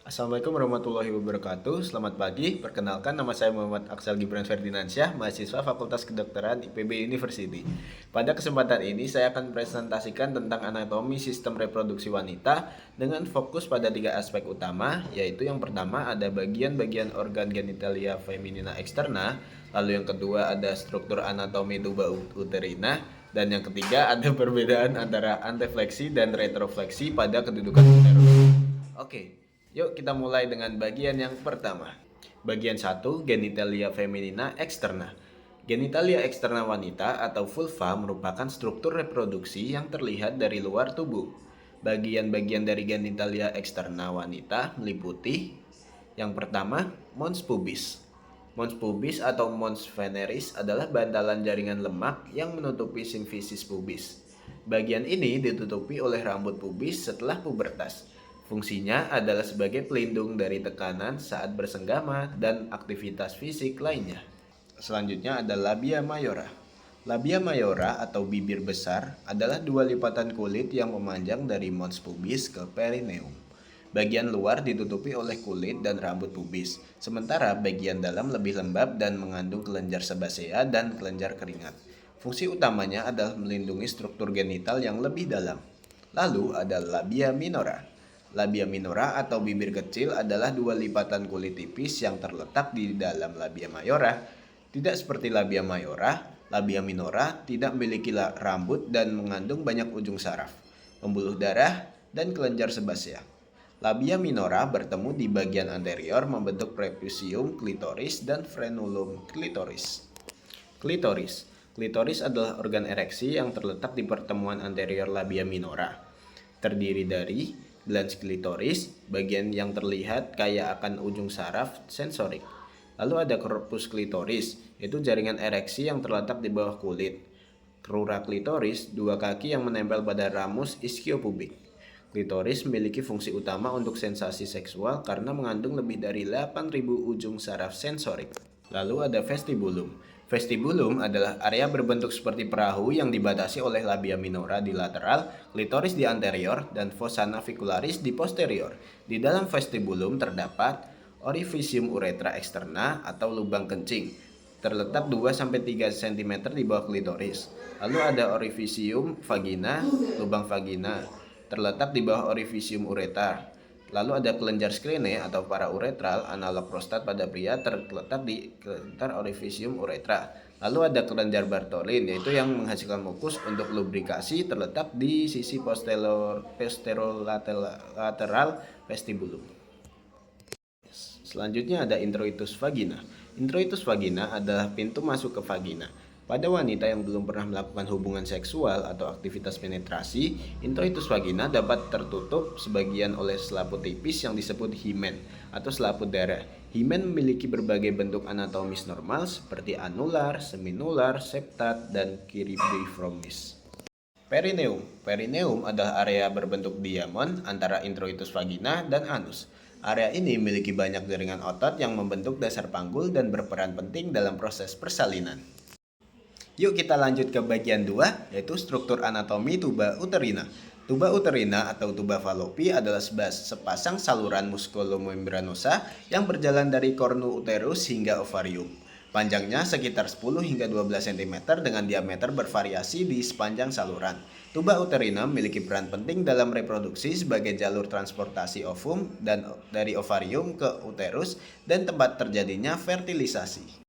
Assalamualaikum warahmatullahi wabarakatuh. Selamat pagi. Perkenalkan, nama saya Muhammad Aksal Gibran Ferdinansyah, mahasiswa Fakultas Kedokteran IPB University. Pada kesempatan ini saya akan presentasikan tentang anatomi sistem reproduksi wanita dengan fokus pada 3 aspek utama, yaitu yang pertama ada bagian-bagian organ genitalia feminina eksterna, lalu yang kedua ada struktur anatomi tuba uterina, dan yang ketiga ada perbedaan antara antefleksi dan retrofleksi pada kedudukan uterus. Oke. Yuk kita mulai dengan bagian yang pertama. Bagian 1, genitalia feminina eksterna. Genitalia eksterna wanita atau vulva merupakan struktur reproduksi yang terlihat dari luar tubuh. Bagian-bagian dari genitalia eksterna wanita meliputi yang pertama, mons pubis. Mons pubis atau mons veneris adalah bantalan jaringan lemak yang menutupi simfisis pubis. Bagian ini ditutupi oleh rambut pubis setelah pubertas. Fungsinya adalah sebagai pelindung dari tekanan saat bersenggama dan aktivitas fisik lainnya. Selanjutnya ada labia mayora. Labia mayora atau bibir besar adalah dua lipatan kulit yang memanjang dari mons pubis ke perineum. Bagian luar ditutupi oleh kulit dan rambut pubis, sementara bagian dalam lebih lembab dan mengandung kelenjar sebasea dan kelenjar keringat. Fungsi utamanya adalah melindungi struktur genital yang lebih dalam. Lalu ada labia minora. Labia minora atau bibir kecil adalah dua lipatan kulit tipis yang terletak di dalam labia mayora. Tidak seperti labia mayora, labia minora tidak memiliki rambut dan mengandung banyak ujung saraf, pembuluh darah, dan kelenjar sebasea. Labia minora bertemu di bagian anterior membentuk prepucium klitoris dan frenulum klitoris. Klitoris. Klitoris adalah organ ereksi yang terletak di pertemuan anterior labia minora. Terdiri dari glans klitoris, bagian yang terlihat kaya akan ujung saraf sensorik. Lalu ada corpus klitoris, yaitu jaringan ereksi yang terletak di bawah kulit. Crura klitoris, dua kaki yang menempel pada ramus ischiopubik. Klitoris memiliki fungsi utama untuk sensasi seksual karena mengandung lebih dari 8.000 ujung saraf sensorik. Lalu ada vestibulum. Vestibulum adalah area berbentuk seperti perahu yang dibatasi oleh labia minora di lateral, klitoris di anterior, dan fossa navicularis di posterior. Di dalam vestibulum terdapat orifisium uretra eksterna atau lubang kencing, terletak 2-3 cm di bawah klitoris. Lalu ada orifisium vagina, lubang vagina, terletak di bawah orifisium ureter. Lalu ada kelenjar skrine atau parauretral analog prostat pada pria terletak di sekitar orifisium uretra. Lalu ada kelenjar Bartholin yaitu yang menghasilkan mukus untuk lubrikasi terletak di sisi posterolateral vestibulum. Selanjutnya ada introitus vagina. Introitus vagina adalah pintu masuk ke vagina. Pada wanita yang belum pernah melakukan hubungan seksual atau aktivitas penetrasi, introitus vagina dapat tertutup sebagian oleh selaput tipis yang disebut himen atau selaput darah. Himen memiliki berbagai bentuk anatomis normal seperti anular, seminular, septat, dan kiribifromis. Perineum. Perineum adalah area berbentuk diamond antara introitus vagina dan anus. Area ini memiliki banyak jaringan otot yang membentuk dasar panggul dan berperan penting dalam proses persalinan. Yuk kita lanjut ke bagian 2, yaitu struktur anatomi tuba uterina. Tuba uterina atau tuba fallopi adalah sepasang saluran musculomembranosa yang berjalan dari kornu uterus hingga ovarium. Panjangnya sekitar 10 hingga 12 cm dengan diameter bervariasi di sepanjang saluran. Tuba uterina memiliki peran penting dalam reproduksi sebagai jalur transportasi ovum dan dari ovarium ke uterus dan tempat terjadinya fertilisasi.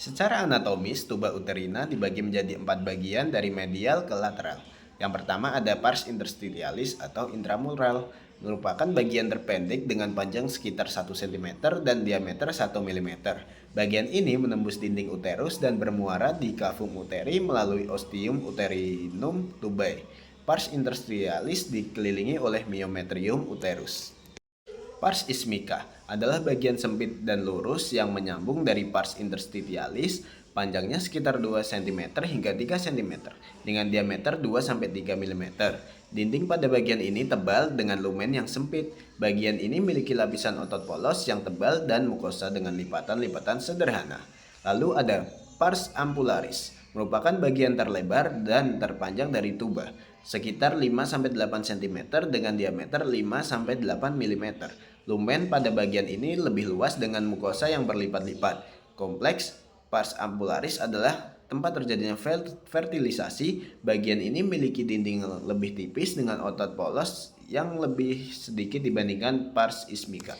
Secara anatomis, tuba uterina dibagi menjadi 4 bagian dari medial ke lateral. Yang pertama ada pars interstitialis atau intramural, merupakan bagian terpendek dengan panjang sekitar 1 cm dan diameter 1 mm. Bagian ini menembus dinding uterus dan bermuara di cavum uteri melalui ostium uterinum tubae. Pars interstitialis dikelilingi oleh myometrium uterus. Pars ismica adalah bagian sempit dan lurus yang menyambung dari pars interstitialis, panjangnya sekitar 2 cm hingga 3 cm, dengan diameter 2-3 mm. Dinding pada bagian ini tebal dengan lumen yang sempit. Bagian ini memiliki lapisan otot polos yang tebal dan mukosa dengan lipatan-lipatan sederhana. Lalu ada pars ampularis, merupakan bagian terlebar dan terpanjang dari tuba, sekitar 5-8 cm dengan diameter 5-8 mm. Lumen pada bagian ini lebih luas dengan mukosa yang berlipat-lipat. Kompleks pars ampularis adalah tempat terjadinya fertilisasi. Bagian ini memiliki dinding lebih tipis dengan otot polos yang lebih sedikit dibandingkan pars ismika.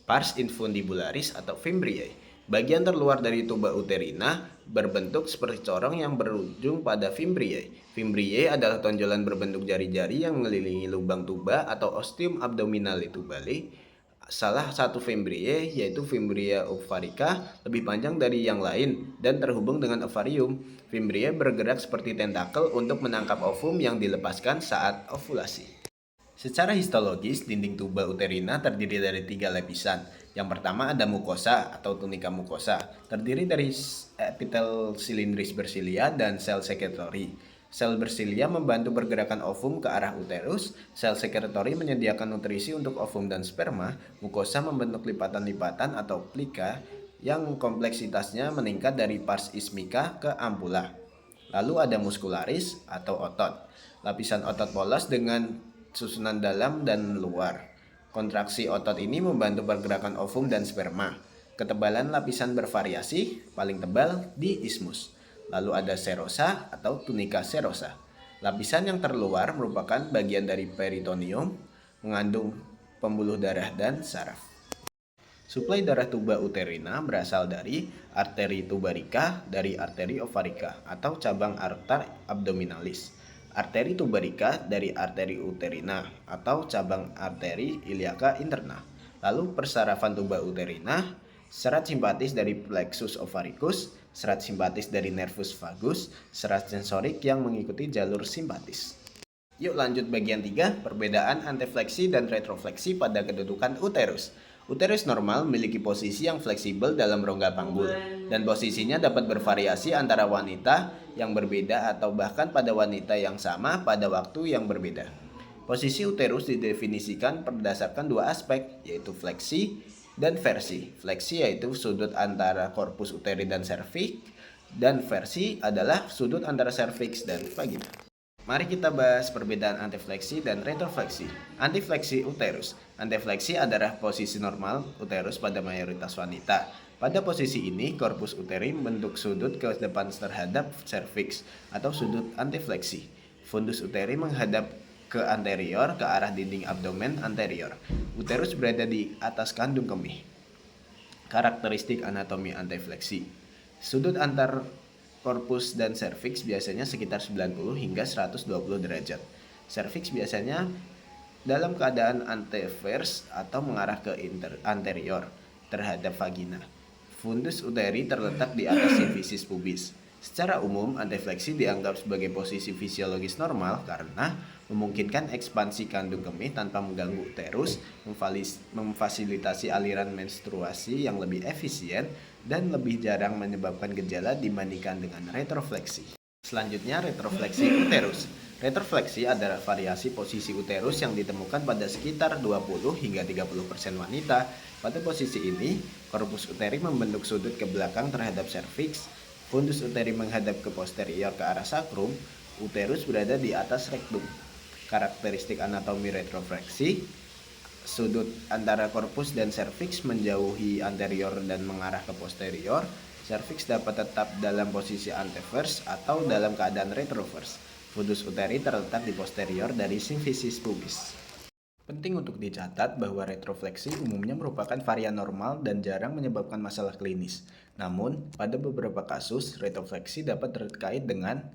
Pars infundibularis atau fimbriae. Bagian terluar dari tuba uterina berbentuk seperti corong yang berujung pada fimbriae. Fimbriae adalah tonjolan berbentuk jari-jari yang mengelilingi lubang tuba atau ostium abdominale tubale. Salah satu fimbriae yaitu fimbria ovarica lebih panjang dari yang lain dan terhubung dengan ovarium. Fimbriae bergerak seperti tentakel untuk menangkap ovum yang dilepaskan saat ovulasi. Secara histologis, dinding tuba uterina terdiri dari 3 lapisan. Yang pertama ada mukosa atau tunika mukosa, terdiri dari epitel silindris bersilia dan sel sekretori. Sel bersilia membantu pergerakan ovum ke arah uterus, sel sekretori menyediakan nutrisi untuk ovum dan sperma, mukosa membentuk lipatan-lipatan atau plika yang kompleksitasnya meningkat dari pars ismika ke ampula. Lalu ada muskularis atau otot, lapisan otot polos dengan susunan dalam dan luar. Kontraksi otot ini membantu pergerakan ovum dan sperma. Ketebalan lapisan bervariasi, paling tebal di ismus. Lalu ada serosa atau tunika serosa. Lapisan yang terluar merupakan bagian dari peritoneum, mengandung pembuluh darah dan saraf. Suplai darah tuba uterina berasal dari arteri tubarica dari arteri ovarica atau cabang arter abdominalis. Arteri tubarica dari arteri uterina atau cabang arteri iliaca interna. Lalu persarafan tuba uterina, serat simpatis dari plexus ovaricus, serat simpatis dari nervus vagus, serat sensorik yang mengikuti jalur simpatis. Yuk lanjut bagian 3, perbedaan antefleksi dan retrofleksi pada kedudukan uterus. Uterus normal memiliki posisi yang fleksibel dalam rongga panggul, dan posisinya dapat bervariasi antara wanita yang berbeda atau bahkan pada wanita yang sama pada waktu yang berbeda. Posisi uterus didefinisikan berdasarkan 2 aspek, yaitu fleksi dan versi. Fleksi yaitu sudut antara korpus uteri dan serviks, dan versi adalah sudut antara serviks dan vagina. Mari kita bahas perbedaan antefleksi dan retrofleksi. Antefleksi uterus. Antefleksi adalah posisi normal uterus pada mayoritas wanita. Pada posisi ini, korpus uteri membentuk sudut ke depan terhadap serviks atau sudut antefleksi. Fundus uteri menghadap ke anterior ke arah dinding abdomen anterior. Uterus berada di atas kandung kemih. Karakteristik anatomi antefleksi. Sudut antar korpus dan serviks biasanya sekitar 90 hingga 120 derajat. Serviks biasanya dalam keadaan antevers atau mengarah ke anterior terhadap vagina. Fundus uteri terletak di atas simfisis pubis. Secara umum, antefleksi dianggap sebagai posisi fisiologis normal karena memungkinkan ekspansi kandung kemih tanpa mengganggu uterus, memfasilitasi aliran menstruasi yang lebih efisien, dan lebih jarang menyebabkan gejala dibandingkan dengan retrofleksi. Selanjutnya, retrofleksi uterus. Retrofleksi adalah variasi posisi uterus yang ditemukan pada sekitar 20 hingga 30% wanita. Pada posisi ini, korpus uteri membentuk sudut ke belakang terhadap serviks, fundus uteri menghadap ke posterior ke arah sakrum, uterus berada di atas rektum. Karakteristik anatomi retrofleksi, sudut antara korpus dan serviks menjauhi anterior dan mengarah ke posterior. Serviks dapat tetap dalam posisi antevers atau dalam keadaan retrovers. Fundus uteri terletak di posterior dari simfisis pubis. Penting untuk dicatat bahwa retrofleksi umumnya merupakan varian normal dan jarang menyebabkan masalah klinis. Namun, pada beberapa kasus, retrofleksi dapat terkait dengan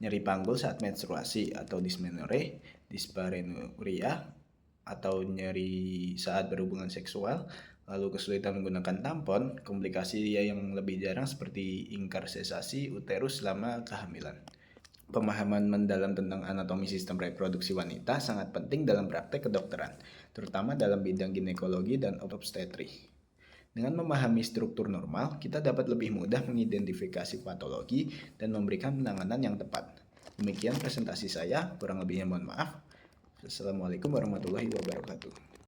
nyeri panggul saat menstruasi atau dysmenorrhea, dyspareunia, atau nyeri saat berhubungan seksual, lalu kesulitan menggunakan tampon, komplikasi yang lebih jarang seperti ingkar sesasi uterus selama kehamilan. Pemahaman mendalam tentang anatomi sistem reproduksi wanita sangat penting dalam praktek kedokteran, terutama dalam bidang ginekologi dan obstetri. Dengan memahami struktur normal, kita dapat lebih mudah mengidentifikasi patologi dan memberikan penanganan yang tepat. Demikian presentasi saya, kurang lebihnya mohon maaf. Assalamualaikum warahmatullahi wabarakatuh.